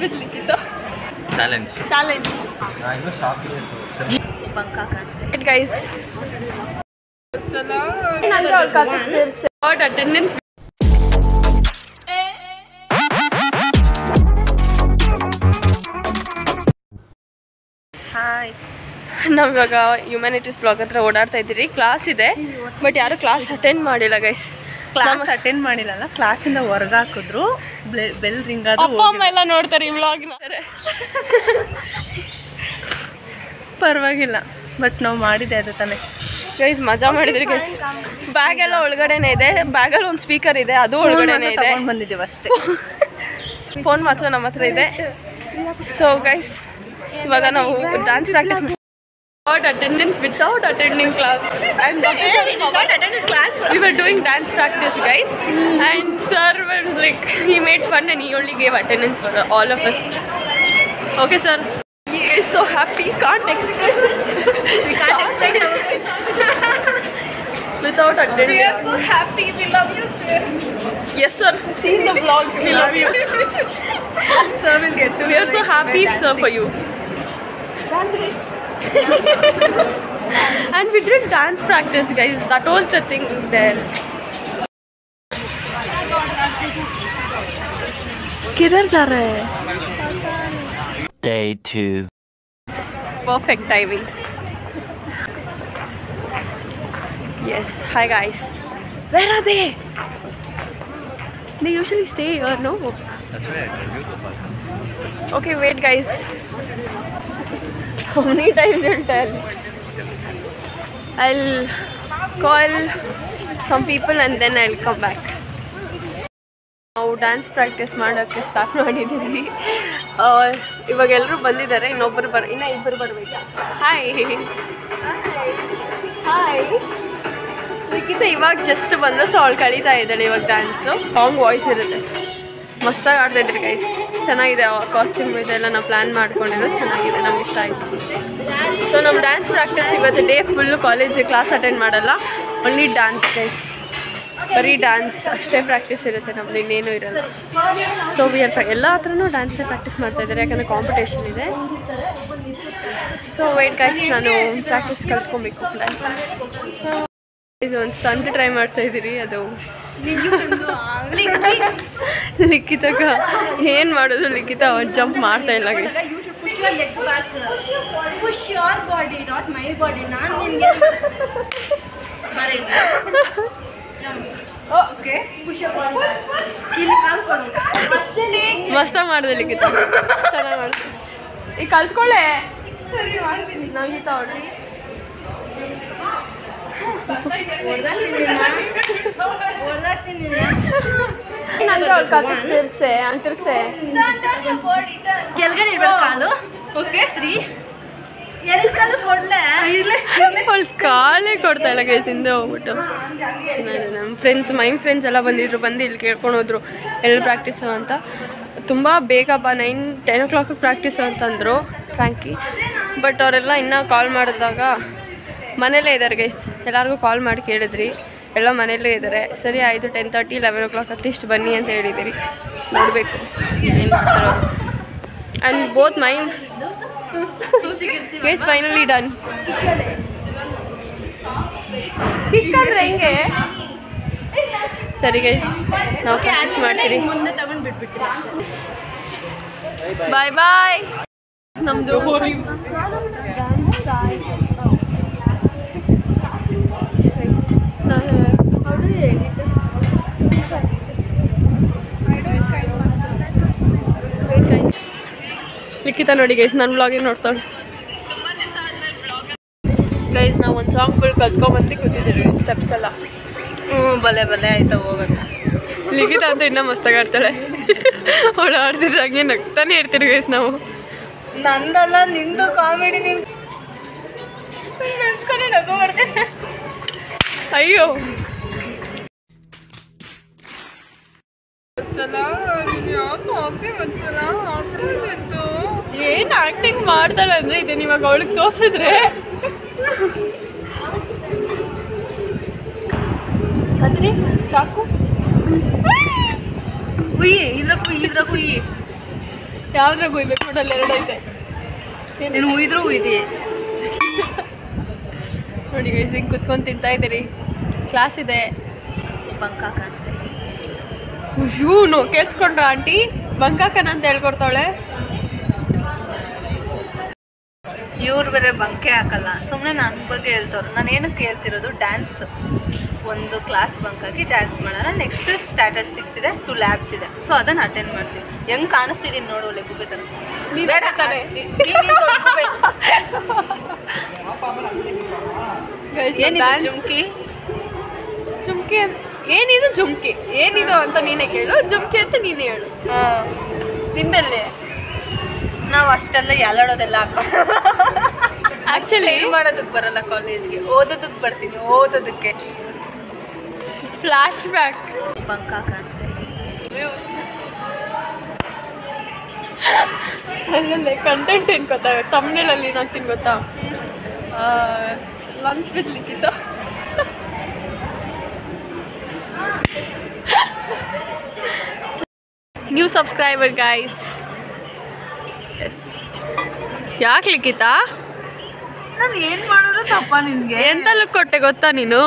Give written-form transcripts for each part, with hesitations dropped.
with Likita. Challenge. Right, guys. What attendance? Hi, ನಾವು ಇವಾಗ humanities blog ಹತ್ರ ಓಡಾಡ್ತಾ ಇದ್ದೀರಿ. ಕ್ಲಾಸ್ ಇದೆ, ಬಟ್ ಯಾರು ಕ್ಲಾಸ್ ಅಟೆಂಡ್ ಮಾಡಿಲ್ಲ ಗೈಸ್. ಕ್ಲಾಸ್ ಅಟೆಂಡ್ ಮಾಡಿಲ್ಲಲ್ಲ, ಕ್ಲಾಸಿಂದ ಹೊರಗೆ ಹಾಕಿದ್ರು. ಬೆಲ್ ರಿಂಗ್ ಆದ್ರೂ ಅಪ್ಪ ಅಮ್ಮ ಎಲ್ಲ ನೋಡ್ತಾರೆ ಈ ವ್ಲಾಗ್ನ. ಪರವಾಗಿಲ್ಲ, ಬಟ್ ನಾವು ಮಾಡಿದೆ ಅದು ತಾನೆ ಗೈಸ್. ಮಜಾ ಮಾಡಿದ್ರಿ ಗೈಸ್. ಬ್ಯಾಗ್ ಎಲ್ಲ ಒಳಗಡೆನೆ ಇದೆ, ಬ್ಯಾಗಲ್ಲಿ ಒಂದು ಸ್ಪೀಕರ್ ಇದೆ, ಅದು ಒಳಗಡೆನೆ ಇದೆ. ಬಂದಿದ್ದೀವಿ ಅಷ್ಟೇ. ಫೋನ್ ಮಾತ್ರ ನಮ್ಮ ಹತ್ರ ಇದೆ. ಸೊ ಗೈಸ್, ಇವಾಗ ನಾವು dance practice without attendance, without attending class. And Not attended class. we were doing dance practice, guys. And sir was like, he made fun and he only gave attendance for all of us. Okay, sir. He is so happy, can't express it. We can't express Without attendance. We are so happy. We love you, sir. Yes, sir. See the vlog. We love you. Sir will get to. We are so happy, sir, for you. Dance race. And we did dance practice, guys. That was the thing there. किधर जा रहे हैं? Day 2. Perfect timings. Yes. Hi, guys. Where are they? They usually stay here, no? That's why I told you so far. Okay, wait, guys. How many times you'll tell? I'll call some people and then I'll come back. ನಾವು dance practice ಮಾಡೋಕ್ಕೆ start ಮಾಡಿದ್ದೀವಿ. ಇವಾಗ ಎಲ್ಲರೂ ಬಂದಿದ್ದಾರೆ, ಇನ್ನು ಇಬ್ಬರು ಬರಬೇಕು. Hi hi. ಲಿಖಿತ ಇವಾಗ ಜಸ್ಟ್ ಬಂದು, ಸೊ ಅವಳು ಕಳೀತಾ ಇದ್ದಾಳೆ ಇವಾಗ ಡ್ಯಾನ್ಸು. ಸಾಂಗ್ ವಾಯ್ಸ್ ಇರುತ್ತೆ. ಮಸ್ತಾಗಿ ಆಡ್ತಾಯಿದ್ರಿ ಗೈಸ್. ಚೆನ್ನಾಗಿದೆ. ಕಾಸ್ಟ್ಯೂಮ್ ಇದೆಲ್ಲ ನಾವು ಪ್ಲ್ಯಾನ್ ಮಾಡ್ಕೊಂಡಿದ್ದು ಚೆನ್ನಾಗಿದೆ, ನಮ್ಗೆ ಇಷ್ಟ ಆಯಿತು. ಸೊ ನಮ್ಮ ಡ್ಯಾನ್ಸ್ ಪ್ರಾಕ್ಟೀಸ್ ಇವತ್ತು day full college class attend ಮಾಡಲ್ಲ, ಓನ್ಲಿ ಡ್ಯಾನ್ಸ್ ಗೈಸ್. ಬರೀ ಡ್ಯಾನ್ಸ್ ಅಷ್ಟೇ ಪ್ರಾಕ್ಟೀಸ್ ಇರುತ್ತೆ, ನಮ್ದು ಇನ್ನೇನು ಇರಲ್ಲ. ಸೊ ಎಲ್ಲ ಹತ್ರನೂ ಡ್ಯಾನ್ಸೇ ಪ್ರಾಕ್ಟೀಸ್ ಮಾಡ್ತಾಯಿದ್ದಾರೆ, ಯಾಕಂದರೆ ಕಾಂಪಿಟೇಷನ್ ಇದೆ. ಸೊ ವೇಟ್ ಗೈಸ್, ನಾನು ಪ್ರಾಕ್ಟೀಸ್ ಕಲ್ತ್ಕೊಬೇಕು ಡ್ಯಾನ್ಸ್. ಇದು ಒಂದು ಸ್ಟಂಟ್ ಟ್ರೈ ಮಾಡ್ತಾಯಿದ್ದೀರಿ. ಅದು ಲಿಖಿತಗ ಏನು ಮಾಡೋದು, ಲಿಖಿತ ಜಂಪ್ ಮಾಡ್ತಾ ಇಲ್ಲ ಗೈಸ್. ಮಸ್ತಾಗಿ ಮಾಡಿದೆ ಲಿಖಿತ, ಚೆನ್ನಾಗಿ ಮಾಡಿದೆ. ಈಗ ಕಲ್ತ್ಕೊಳ್ಳೆ. ನಂಗಿತ ಅವ್ರಿ ಕೆಳಗಡೆ ಇರ್ಬೇಕು ಕಾಲು. ಓಕೆ, 3 2 ಕಾಲು ಕೊಡ್ಲೆ. ಅವಳು ಕಾಲೇ ಕೊಡ್ತಾ ಇಲ್ಲ ಗೈಸ್, ಹಿಂದೆ ಹೋಗ್ಬಿಟ್ಟು. ಚೆನ್ನಾಗಿದೆ. ನಮ್ಮ ಮೈನ್ ಫ್ರೆಂಡ್ಸ್ ಎಲ್ಲ ಬಂದಿದ್ರು, ಬಂದು ಇಲ್ಲಿ ಕೇಳ್ಕೊಂಡು ಹೋದ್ರು ಎಲ್ಲಿ ಪ್ರಾಕ್ಟೀಸು ಅಂತ. ತುಂಬ ಬೇಗಪ್ಪ 9-10 o'clock ಪ್ರಾಕ್ಟೀಸು ಅಂತಂದರು ಫ್ರ್ಯಾಂಕಿ. ಬಟ್ ಅವರೆಲ್ಲ ಇನ್ನೂ ಕಾಲ್ ಮಾಡಿದಾಗ ಮನೇಲೇ ಇದ್ದಾರೆ ಗೈಸ್. ಎಲ್ಲರಿಗೂ ಕಾಲ್ ಮಾಡಿ ಕೇಳಿದ್ರಿ, ಎಲ್ಲ ಮನೆಯಲ್ಲೇ ಇದ್ದಾರೆ. ಸರಿ ಆಯಿತು, 10:30 11 o'clock ಅಟ್ಲೀಸ್ಟ್ ಬನ್ನಿ ಅಂತ ಹೇಳಿದ್ದೀವಿ. ನೋಡಬೇಕು ಏನು ಮಾಡ್ತಾರೋ. And both main guys finally done. Kick ಅಂದರೆ ಹೆಂಗೆ? ಸರಿ ಗೈಸ್, ನಾವು ಪ್ರಾಕ್ಟೀಸ್ ಮಾಡ್ತೀರಿ. ಮುಂದೆ ತಗೊಂಡು ಬಿಟ್ಬಿಡ್ತೀವಿ. ಬಾಯ್ ಬಾಯ್. ನಮ್ಮದು ಲಿಖಿತ ನೋಡಿ ಗೈಸ್, ನನ್ನ ವ್ಲಾಗಿಗೆ ನೋಡ್ತಾಳೆ ಗೈಸ್. ನಾವು ಒಂದು ಸಾಂಗ್ ಫುಲ್ ಕಲ್ತ್ಕೊಂಡ್ಬಂದು ಕೂತಿದ್ದೀವಿ, ಸ್ಟೆಪ್ಸ್ ಎಲ್ಲ. ಬಲೆ ಆಯ್ತಾ ಹೋಗಂತ. ಲಿಖಿತ ಅಂತ ಇನ್ನೂ ಮಸ್ತಾಗಿ ಆಡ್ತಾಳೆ. ಅವಳು ಆಡ್ತಿದ್ರೆ ಹಂಗೆ ನಗ್ತಾನೆ ಇರ್ತೀರಿ ಗೈಸ್ ನಾವು. ನಂದಲ್ಲ, ನಿಂದು ಕಾಮಿಡಿ. ನೀನು ನೆನ್ಸ್ಕೊಂಡು ನಗು ಮಾಡ್ತೇನೆ. ಅಯ್ಯೋ, ಏನು ಆ್ಯಕ್ಟಿಂಗ್ ಮಾಡ್ತಾಳೆ ಅಂದರೆ ಇದೆ. ಇವಾಗ ಅವಳಿಗೆ ಸೋಸಿದ್ರೆ ಕತ್ರಿ ಚಾಕು ಕುಯ್ಯಿ, ಇದ್ರ ಕುಯ್ಯಿ. ಯಾವ್ದ್ರಾಗ ಉಯ್ಬೇಕು ನೋಡಲ್ಲ, ಎರಡೈತೆ. ನೀನು ಉಯ್ದ್ರು ಉಯ್ದಿ. ನೋಡಿ ಗೈಸ್, ಹಿಂಗೆ ಕುತ್ಕೊಂಡು ತಿಂತಾ ಇದ್ದೀರಿ. ಕ್ಲಾಸ್ ಇದೆ. ಬಂಕಾಕ ಇವನು ಕೇಳಿಸ್ಕೊಂಡ್ರ ಆಂಟಿ? ಬಂಕಾಕನ ಅಂತ ಹೇಳ್ಕೊಡ್ತಾವಳೆ. ಇವ್ರು ಬೇರೆ ಬಂಕೆ ಹಾಕಲ್ಲ, ಸುಮ್ಮನೆ ನನ್ನ ಬಗ್ಗೆ ಹೇಳ್ತವ್ರು. ನಾನು ಏನಕ್ಕೆ ಹೇಳ್ತಿರೋದು, ಡ್ಯಾನ್ಸ್ ಒಂದು ಕ್ಲಾಸ್ ಬಂಕಾಗಿ ಡ್ಯಾನ್ಸ್ ಮಾಡೋಣ. ನೆಕ್ಸ್ಟ್ ಸ್ಟ್ಯಾಟಿಸ್ಟಿಕ್ಸ್ ಇದೆ, 2 ಲ್ಯಾಬ್ಸ್ ಇದೆ. ಸೊ ಅದನ್ನು ಅಟೆಂಡ್ ಮಾಡ್ತೀವಿ. ಹೆಂಗೆ ಕಾಣಿಸ್ತಿದ್ದೀನಿ ನೋಡು, ಒಳ್ಳೆ ಗುಬ್ಬೆ ಥರ. ಬೇಡ ಏನಿದೆ ಜುಮ್ಕಿ? ಜುಮ್ಕಿ ಏನಿದು? ಜುಮ್ಕಿ ಏನಿದು ಅಂತ ನೀನೇ ಕೇಳು, ಜುಮ್ಕಿ ಅಂತ ನೀನೇ ಹೇಳು. ನಿಂದಲ್ಲೇ ನಾವು ಅಷ್ಟೆಲ್ಲ ಎಲಾಡೋದೆಲ್ಲ ಆ್ಯಕ್ಚುಲಿ ಮಾಡೋದಕ್ಕೆ ಬರಲ್ಲ. ಕಾಲೇಜ್ಗೆ ಓದೋದಕ್ಕೆ ಬರ್ತೀನಿ, ಓದೋದಕ್ಕೆ. Flash back. ಬಂಕಾಕ ಅಲ್ಲಲ್ಲೇ ಕಂಟೆಂಟ್ ಏನು ಗೊತ್ತಾ, ತಮ್ಮನೇಲಲ್ಲಿ ಏನಾಗ್ತೀನಿ ಗೊತ್ತಾ, ಲಂಚ್ ಬಿಡ್ಲಿಕ್ಕಿತ್ತು. New subscriber guys. ಎಸ್, ಯಾಕೆ ಲಿಖಿತ? ನಾನು ಏನು ಮಾಡಿದ್ರು ತಪ್ಪ ನಿನಗೆ? ಎಂತ ಲುಕ್ ಕೊಟ್ಟೆ ಗೊತ್ತಾ ನೀನು?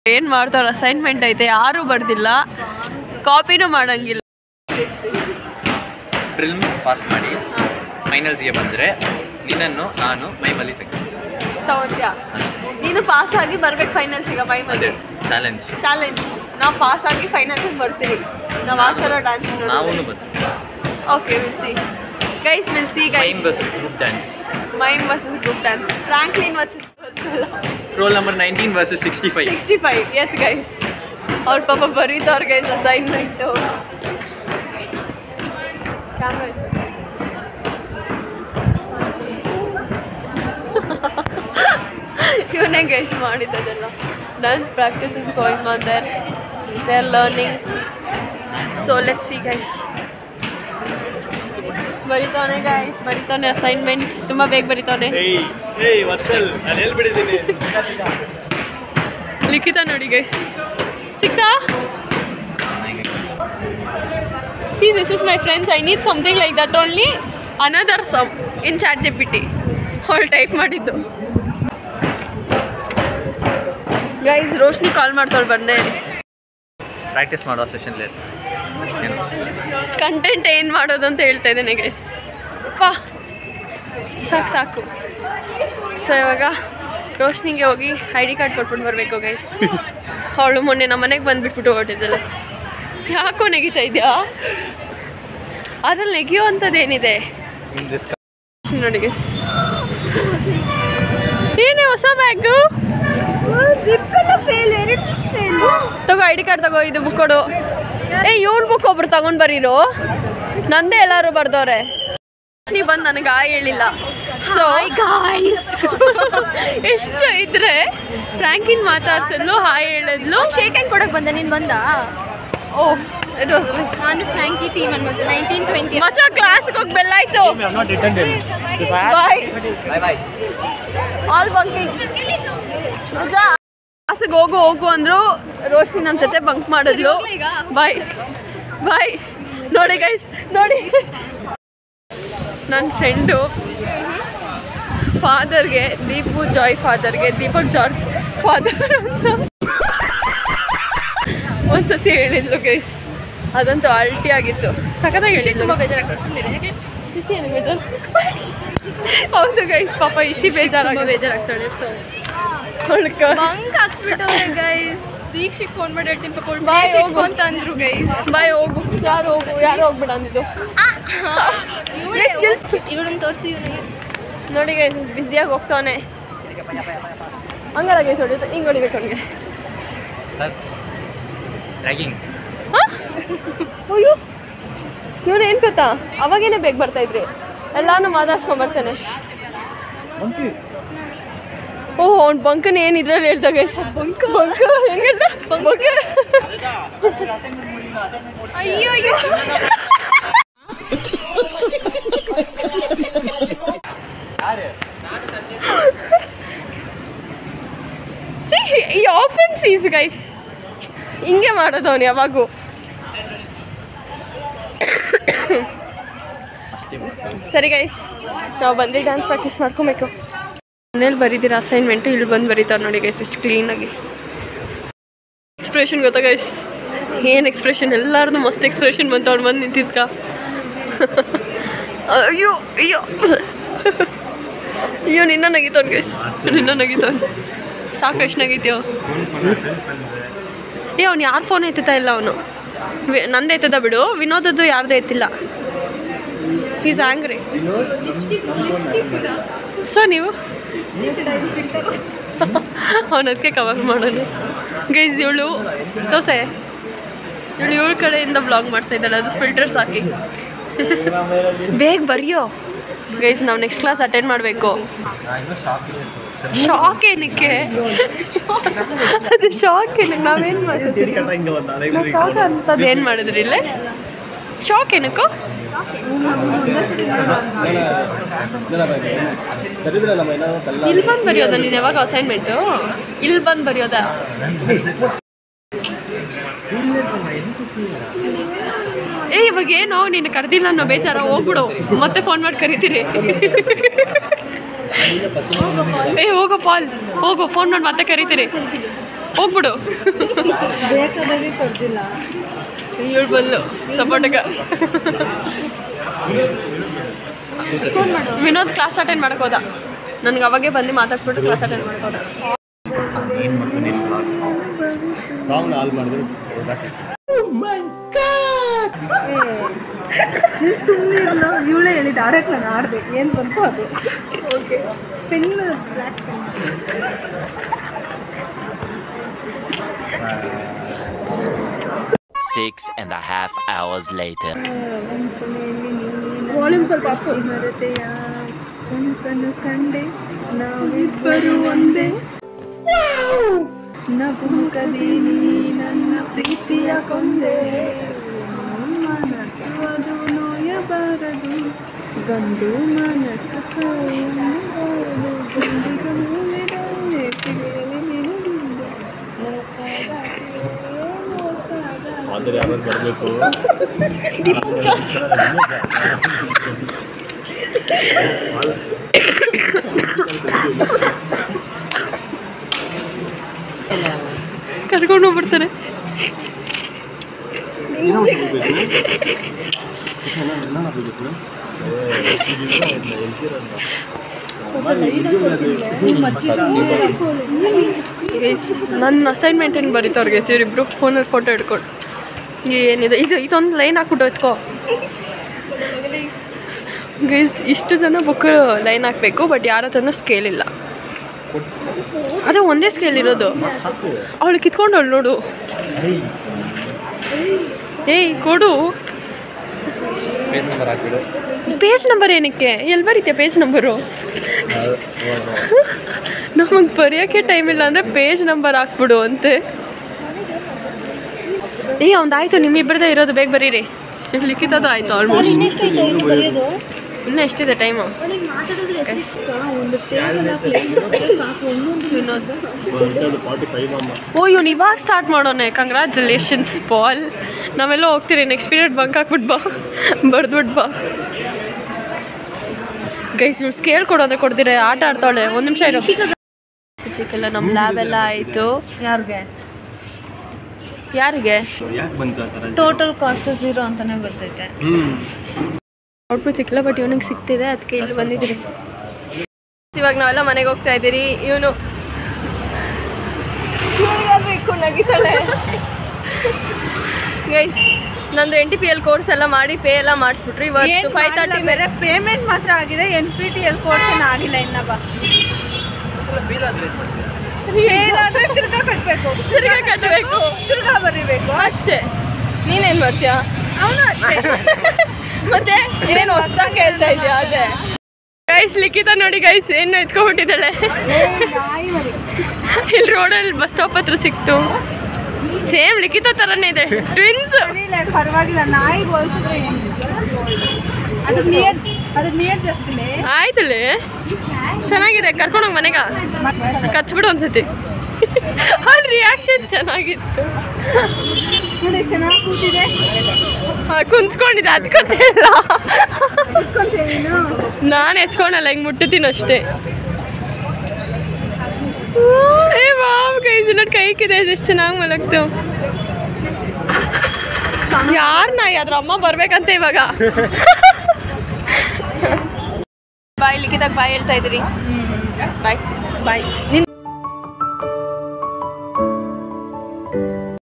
ಏನು ಮಾಡ್ತಾವ್ರ? ಅಸೈನ್ಮೆಂಟ್ ಐತೆ, ಯಾರೂ ಬರ್ದಿಲ್ಲ, ಕಾಪಿನೂ ಮಾಡಂಗಿಲ್ಲ. ಪ್ರಿಲಿಮ್ಸ್ ಪಾಸ್ ಮಾಡಿ ಫೈನಲ್ಸ್ಗೆ ಬಂದರೆ ನಿನ್ನನ್ನು ನಾನು ಮೈಮಲ್ಲಿ ತಗೋತ್ಯಾ? ನೀನು ಪಾಸ್ ಆಗಿ ಬರ್ಬೇಕು ಫೈನಲ್ಸಿಗೆ. ಮೈಮಲ್ಲಿ ಚಾಲೆಂಜ್. ನಾವು ಪಾಸ್ ಆಗಿ ಫೈನಲ್ಸಿಗೆ ಬರ್ತೀವಿ. ನಾವು ಆ ಥರ ಡ್ಯಾನ್ಸ್ ನಾವು ಬರ್ತೀವಿ. Okay, will see guys, will see guys. Mime versus group dance. Mime versus group dance. Franklin versus roll number 19 versus 65. 65. Yes guys, ಅವ್ರ ಪಾಪ ಬರೀತವ್ರ ಗೈಸ್ ಅಸೈನ್ಮೆಂಟು. ಕ್ಯಾಮ್ರಾ ಇವನೇ ಗೈಸ್ ಮಾಡಿದ್ದೆಲ್ಲ. Dance practice is going on there. They are learning. So let's see guys. ಬರಿತಾನೆ guys, ಬರಿತಾನೆ assignment. ತುಂಬ ಬೇಗ ಬರಿತಾನೆ. ಲಿಖಿತ ನೋಡಿ ಗೈಸ್, ಸಿಕ್ತಾ? See, this is my friends. I need something like that only. Another sum in ChatGPT. All type ಮಾಡಿದ್ದು. Guys, Roshni ಕಾಲ್ ಮಾಡ್ತಾಳೆ, ಬಂದೆ. ಪ್ರಾಕ್ಟೀಸ್ ಮಾಡೋ ಸೆಷನ್ಲಿ ಕಂಟೆಂಟ್ ಏನು ಮಾಡೋದು ಅಂತ ಹೇಳ್ತಾ ಇದ್ದೇನೆ ಗೈಸ್. ಸಾಕು. ಸೊ ಇವಾಗ ರೋಶ್ನಿಗೆ ಹೋಗಿ ID ಕಾರ್ಡ್ ಕೊಟ್ಬಿಟ್ಟು ಬರಬೇಕು ಗೈಸ್. ಅವಳು ಮೊನ್ನೆ ನಮ್ಮ ಮನೆಗೆ ಬಂದುಬಿಟ್ಬಿಟ್ಟು ಹೊರಟಿದ್ದಲ್ಲ. ಯಾಕೋ ನೆಗಿತಾ ಇದೆಯಾ? ಅದ್ರಲ್ಲಿ ನೆಗಿಯೋ ಅಂಥದ್ದೇನಿದೆ ನೋಡಿ ಗೈಸ್. ಏನೇ ಹೊಸ ಬ್ಯಾಗು? ತಗೋ ID ಕಾರ್ಡ್ ತಗೋ. ಇದು ಬುಕ್ ಕೊಡು. ಇವ್ರ ಬುಕ್ ಒಬ್ರು ತಗೊಂಡು ಬರೀರು. ನಂದೇ ಎಲ್ಲರೂ ಬರ್ದವ್ರೆ. ನೀವು ಬಂದು ನನಗೆ ಹೇಳಿಲ್ಲ. ಸೊ ಗಾಯ್ಸ್, ಎಷ್ಟು ಇದ್ರೆ ಫ್ರಾಂಕಿನ್ ಮಾತಾಡ್ಸಿದ್ಲು, ಹಾಯ್ ಹೇಳಿದ್ಲು. ಶೇಕ್ ಹ್ಯಾಂಡ್ ಕೊಡಕ್ಕೆ ಬಂದೆ, ನೀನು ಬಂದ? ಓಹ್, ಇಟ್ ವಾಸ್ ನಾನು ಫ್ರಾಂಕಿ ಟೀಮ್ ಅನ್ಬೋದು. 1920 ಮಚ ಕ್ಲಾಸ್ಗೆ ಹೋಗಿ ಬೆಲ್ಲಾಯ್ತು. ಬಾಯ್ ಆಲ್ ಬಂಕಿಂಗ್. ಕ್ಲಾಸಿಗೆ ಹೋಗು ಅಂದ್ರು. ರೋಶ್ನಿ ನಮ್ಮ ಜೊತೆ ಬಂಕ್ ಮಾಡಿದ್ಲು. ಬಾಯ್. ನೋಡಿ ಗೈಸ್, ನೋಡಿ ನನ್ನ ಫ್ರೆಂಡು ಫಾದರ್ಗೆ, ದೀಪು ಜಾಯ್ ಫಾದರ್ಗೆ, ದೀಪಕ್ ಜಾರ್ಜ್ ಫಾದರ್ ಅಂತ ಒಂದ್ಸತಿ ಹೇಳಿದ್ಲು ಗೈಸ್. ಅದಂತೂ ಅಲ್ಟಿ ಆಗಿತ್ತು, ಸಖತ್ತಾಗಿ ಹೇಳಿದ್ಲು. ತುಂಬ ಬೇಜಾರಾಗ್ತದೆ. ಇಶಿ ಏನು ಬೇಜಾರು? ಹೌದು ಗೈಸ್, ಪಾಪ ಇಶಿ ಬೇಜಾರಾಗ್ತಾಳೆ. ಸೊ ಹೊಳ್ಕ ಬಂಕ್ ಹಾಕ್ಸ್ಬಿಟ್ಟವ್ರೆ ಗೈಸ್. ದೀಕ್ಷಿಗೆ ಫೋನ್ ಮಾಡಿ ಹೇಳ್ತೀನಿ ಪಾಪ, ಬಾಯ್ ಹೋಗು ಅಂತ ಅಂದ್ರು ಗೈಸ್. ಬಾಯ್ ಹೋಗು. ಯಾರು ಹೋಗ್ಬಿಡ ಅಂದಿದ್ದು. ಇವಳನ್ನು ತೋರಿಸಿ. ಇವನು ನೋಡಿ ಗೈಸ್, ಬ್ಯುಸಿಯಾಗಿ ಹೋಗ್ತಾನೆ. ಹಂಗಲ್ಲ ಗೈಸ್, ಹೊಡಿತ ಹಿಂಗೆ ಹೊಡಿಬೇಕು ಅವ್ನಿಗೆ. ಟ್ರ್ಯಾಕಿಂಗ್. ಅಯ್ಯೋ, ಇವನು ಏನು ಗೊತ್ತಾ, ಅವಾಗೇನೆ ಬೇಗ ಬರ್ತಾಯಿದ್ರಿ. ಎಲ್ಲಾನು ಮಾತಾಡ್ಸ್ಕೊಂಬರ್ತಾನೆ. ಓಹ್, ಅವ್ನು ಬಂಕನ್ ಏನು ಇದ್ರಲ್ಲಿ ಹೇಳ್ದ ಗೈಸ್. ಬಂಕ್ ಹೆಂಗೆ ಹೇಳ್ದ? ಬಂಕ್. ಅಯ್ಯೋ ಈ ಆಫನ್ ಸೀಸ್ ಗೈಸ್, ಹಿಂಗೆ ಮಾಡೋದು ಅವನು ಯಾವಾಗೂ. ಸರಿ ಗೈಸ್, ನಾವು ಬಂದು ಡ್ಯಾನ್ಸ್ ಪ್ರಾಕ್ಟೀಸ್ ಮಾಡ್ಕೊಬೇಕು. ಮನೇಲಿ ಬರೀದಿರ ಅಸೈನ್ಮೆಂಟು ಇಲ್ಲಿ ಬಂದು ಬರೀತಾರೆ ನೋಡಿ ಗೈಸ್, ಇಷ್ಟು ಕ್ಲೀನಾಗಿ. ಎಕ್ಸ್ಪ್ರೆಷನ್ ಗೊತ್ತಾ ಗೈಸ್? ಏನು ಎಕ್ಸ್ಪ್ರೆಷನ್, ಎಲ್ಲರದು ಮಸ್ತ್ ಎಕ್ಸ್ಪ್ರೆಷನ್ ಬಂತು. ಅವ್ರು ಬಂದು ನಿಂತಿದ್ಕ ಅಯ್ಯೋ ಅಯ್ಯೋ ಅಯ್ಯೋ ನಿನ್ನ ನಗಿತವ್ನು ಗೈಸ್, ನಿನ್ನ ನಗಿತವ್ನು. ಸಾಕು ಎಷ್ಟು ನಗಿತೀಯೋ. ಅವ್ನು ಯಾರು ಫೋನ್ ಎತ್ತುತ್ತಾ ಇಲ್ಲ. ಅವನು ನಂದು ಎತ್ತದ ಬಿಡು, ವಿನೋದದ್ದು ಯಾರ್ದು ಎತ್ತಿಲ್ಲ. Is angry. ಸೊ ನೀವು ಅವನದಕ್ಕೆ ಕವರ್ ಮಾಡೋಣ ಗೈಸ್. ಇವಳು ದೋಸೆ, ಇವಳ ಕಡೆಯಿಂದ ಬ್ಲಾಗ್ ಮಾಡ್ತಾ ಇದ್ದಾಳೆ, ಅದು ಫಿಲ್ಟರ್ಸ್ ಹಾಕಿ. ಬೇಗ ಬರೆಯೋ ಗೈಸ್, ನಾವು ನೆಕ್ಸ್ಟ್ ಕ್ಲಾಸ್ ಅಟೆಂಡ್ ಮಾಡಬೇಕು. ಶಾಕ್ ಏನಕ್ಕೆ? ಅದು ಶಾಕ್ ಏನಕ್ಕೆ? ನಾವೇನು ಮಾಡ್ತೀವಿ? ಶಾಕ್ ಅಂತದ್ದು ಏನು ಮಾಡಿದ್ರಿ ಇಲ್ಲೇ? ಶಾಕ್ ಏನಕ್ಕೋ? ಇಲ್ಲಿ ಬಂದು ಬರೆಯೋದ ನೀನು? ಯಾವಾಗ ಅಸೈನ್ಮೆಂಟು? ಇಲ್ಲಿ ಬಂದು ಬರೆಯೋದ? ಇವಾಗ ಏನೋ ನೀನು ಕರೆದಿಲ್ಲ ಅನ್ನೋ ಬೇಜಾರ, ಹೋಗ್ಬಿಡು. ಮತ್ತೆ ಫೋನ್ ಮಾಡಿ ಕರಿತೀರಿ. ಹೋಗೋ ಪಾಲ್, ಹೋಗು, ಫೋನ್ ಮಾಡಿ ಮತ್ತೆ ಕರಿತೀರಿ, ಹೋಗ್ಬಿಡು. ಇವಳು ಬಂದು ಸಪೋರ್ಟಗ. ವಿನೋದ್ ಕ್ಲಾಸ್ ಅಟೆಂಡ್ ಮಾಡಕ್ಕೆ ಹೋದ. ನನಗೆ ಅವಾಗೆ ಬಂದು ಮಾತಾಡ್ಸ್ಬಿಟ್ಟು ಕ್ಲಾಸ್ ಅಟೆಂಡ್ ಮಾಡಕ್ಕೆ ಹೋದ. ಸುಮ್ಮನೆ ಇವಳೇ ಹೇಳಿದ್ದು ಆಡಕ್ಕೆ. ನಾನು ಆಡಿದೆ, ಏನು ಬಂತು ಅದು. Okay, pen, black pen. Six and a half hours later. Volume ಸ್ವಲ್ಪ ಅಪ್ಪು. ಮರತೆಯ ಕನಸನ್ನು ಕಂಡೆ ನಾವಿಬ್ಬರು ಒಂದೇ, ನಗುಮುಖದಿ ನೀ ನನ್ನ ಪ್ರೀತಿಯ ಕೊಂದೆ, ಮನಸ್ಸು ಅದು ನೋಯಬಾರದು, ಗಂಡು ಮನಸ್ಸು ಆದರೆ ಯಾರು ಬರಬೇಕು. ಕರ್ಕೊಂಡು ಹೋಗ್ಬಿಡ್ತಾರೆ. ಗೈಸ್, ನನ್ನ ಅಸೈನ್ಮೆಂಟ್ ಏನು ಬರೀತವ್ರು ಗೈಸ್ ಇವರಿಬ್ರು ಫೋನಲ್ಲಿ ಫೋಟೋ ಹಿಡ್ಕೊಂಡು. ಏನಿದೆ ಇದು? ಇದೊಂದು ಲೈನ್ ಹಾಕ್ಬಿಟ್ಟು ಎತ್ಕೋ ಗೈಸ್. ಇಷ್ಟು ಜನ ಬುಕ್ ಲೈನ್ ಹಾಕಬೇಕು, ಬಟ್ ಯಾರ ಹತ್ರನೂ ಸ್ಕೇಲ್ ಇಲ್ಲ. ಅದೇ ಒಂದೇ ಸ್ಕೇಲ್ ಇರೋದು. ಅವಳು ಕಿತ್ಕೊಂಡು ಅವಳು ನೋಡು. ಏಯ್ ಕೊಡು. ಪೇಜ್ ನಂಬರ್ ಏನಕ್ಕೆ? ಎಲ್ಲಿ ಬರೀತೀಯ ಪೇಜ್ ನಂಬರು? ನಮಗೆ ಬರೆಯೋಕ್ಕೆ ಟೈಮ್ ಇಲ್ಲ ಅಂದರೆ ಪೇಜ್ ನಂಬರ್ ಹಾಕ್ಬಿಡು ಅಂತೆ. ಒಂದಾಯ್ತು, ನಿಮ್ಮಿಬ್ಬರದೇ ಇರೋದು, ಬೇಗ ಬರೀರಿ. ಲಿಖಿತದು ಆಯಿತು ಆಲ್ಮೋಸ್ಟ್. ಇನ್ನೂ ಎಷ್ಟಿದೆ ಟೈಮು? ಓ, ಇವನು ಇವಾಗ ಸ್ಟಾರ್ಟ್ ಮಾಡೋಣ. ಕಂಗ್ರ್ಯಾಚುಲೇಷನ್ಸ್ ಪಾಲ್. ನಾವೆಲ್ಲ ಹೋಗ್ತೀರಿ, ನೆಕ್ಸ್ಟ್ ಪೀರಿಯಡ್ ಬಂಕ್ ಹಾಕ್ಬಿಟ್ಟು ಬಾ, ಬರ್ದ್ಬಿಟ್ಟು ಬಾ. ಗೈಸ್, ಇವ್ರು ಸ್ಕೇಲ್ ಕೊಡು ಅಂದರೆ ಕೊಡ್ತೀರ, ಆಟ ಆಡ್ತಾಳೆ. ಒಂದು ನಿಮಿಷ ಇರೋ. ಚಿಕ್ಕೆಲ್ಲ ನಮ್ಮ ಲ್ಯಾಬ್ ಎಲ್ಲ ಆಯಿತು. ಯಾರಿಗೆ ಟೋಟಲ್ ಕಾಸ್ಟ್ 0 ಅಂತಾನೆ ಬರ್ತೈತೆ. ಔಟ್ಪುಟ್ ಸಿಕ್ಕಿಲ್ಲ, ಬಟ್ ಇವನಿಗೆ ಸಿಗ್ತಿದೆ, ಅದಕ್ಕೆ ಇಲ್ಲಿ ಬಂದಿದ್ದೀರಿ. ಇವಾಗ ನಾವೆಲ್ಲ ಮನೆಗೆ ಹೋಗ್ತಾ ಇದ್ದೀರಿ. ಇವನು ಬೇಕು ನಗಿತಾಳೆ. ಗೈಸ್, ನಂದು NTPL ಕೋರ್ಸ್ ಎಲ್ಲ ಮಾಡಿ ಪೇ ಎಲ್ಲ ಮಾಡಿಸ್ಬಿಟ್ರು. ಇವತ್ತು 5:30 ಬೇರೆ ಪೇಮೆಂಟ್ ಮಾತ್ರ ಆಗಿದೆ. NPTEL ಕೋರ್ಸ್ ಏನು ಆಗಿಲ್ಲ ಇನ್ನೂ. ಬಾ, ತಿರ್ಗಾ ಕಟ್ಟಬೇಕು, ತಿರ್ಗಾ ಬರೀಬೇಕು ಅಷ್ಟೇ. ನೀನೇನು ಮಾಡ್ತೀಯಾ? ಅವನು ಅಷ್ಟೇ. ಮತ್ತೆ ಏನು ಹೊಸ್ದಾಗಿ ಹೇಳ್ತಾ ಇದೆಯಾ? ಅದೇ ಗೈಸ್, ಲಿಖಿತ ನೋಡಿ ಗೈಸ್, ಏನು ಎತ್ಕೊಂಡ್ಬಿಟ್ಟಿದ್ದಾಳೆ. ಇಲ್ಲಿ ರೋಡಲ್ಲಿ ಬಸ್ ಸ್ಟಾಪ್ ಹತ್ರ ಸಿಕ್ತು. ಸೇಮ್ ಲಿಖಿತ ಥರನೇ ಇದೆ, ಟ್ವಿನ್ಸ್. ಪರವಾಗಿಲ್ಲ, ನಾಯಿ ಹೋಲಿಸಿದ್ರೆ ಅದಕ್ಕೆ ನಿಯತ್ ಜಾಸ್ತಿನೇ ಆಯ್ತಲ್ಲ. ಚೆನ್ನಾಗಿದೆ, ಕರ್ಕೊಂಡೋಗಿ ಮನೆಗೆ ಕಚ್ಬಿಡು ಒಂದ್ಸತಿ. ಅವ್ರ ರಿಯಾಕ್ಷನ್ ಚೆನ್ನಾಗಿತ್ತು. ನೋಡಿ, ಚೆನ್ನಾಗಿ ಕೂತಿದೆ, ಕುಂತ್ಕೊಂಡಿದೆ. ಅದು ಗೊತ್ತಿಲ್ಲ. ನಾನು ಎತ್ಕೊಳಲ್ಲ ಹಿಂಗೆ ಮುಟ್ಟುತ್ತೀನಿ ಅಷ್ಟೇ. ಏ ವಾವ್ ಗೈಸ್ ನೋಡಿ ಕೈ ಕಿದೆ ಎಷ್ಟು ಚೆನ್ನಾಗಿ ಮಲಗ್ತು. ಯಾರು ನಾಯಿ ಅದ್ರ ಅಮ್ಮ ಬರ್ಬೇಕಂತ ಇವಾಗ. ಬಾಯ್ ಲಿಖಿತಾಗ ಬಾಯ್ ಹೇಳ್ತಾ ಇದ್ದೀರಿ. ಬಾಯ್ ಬಾಯ್.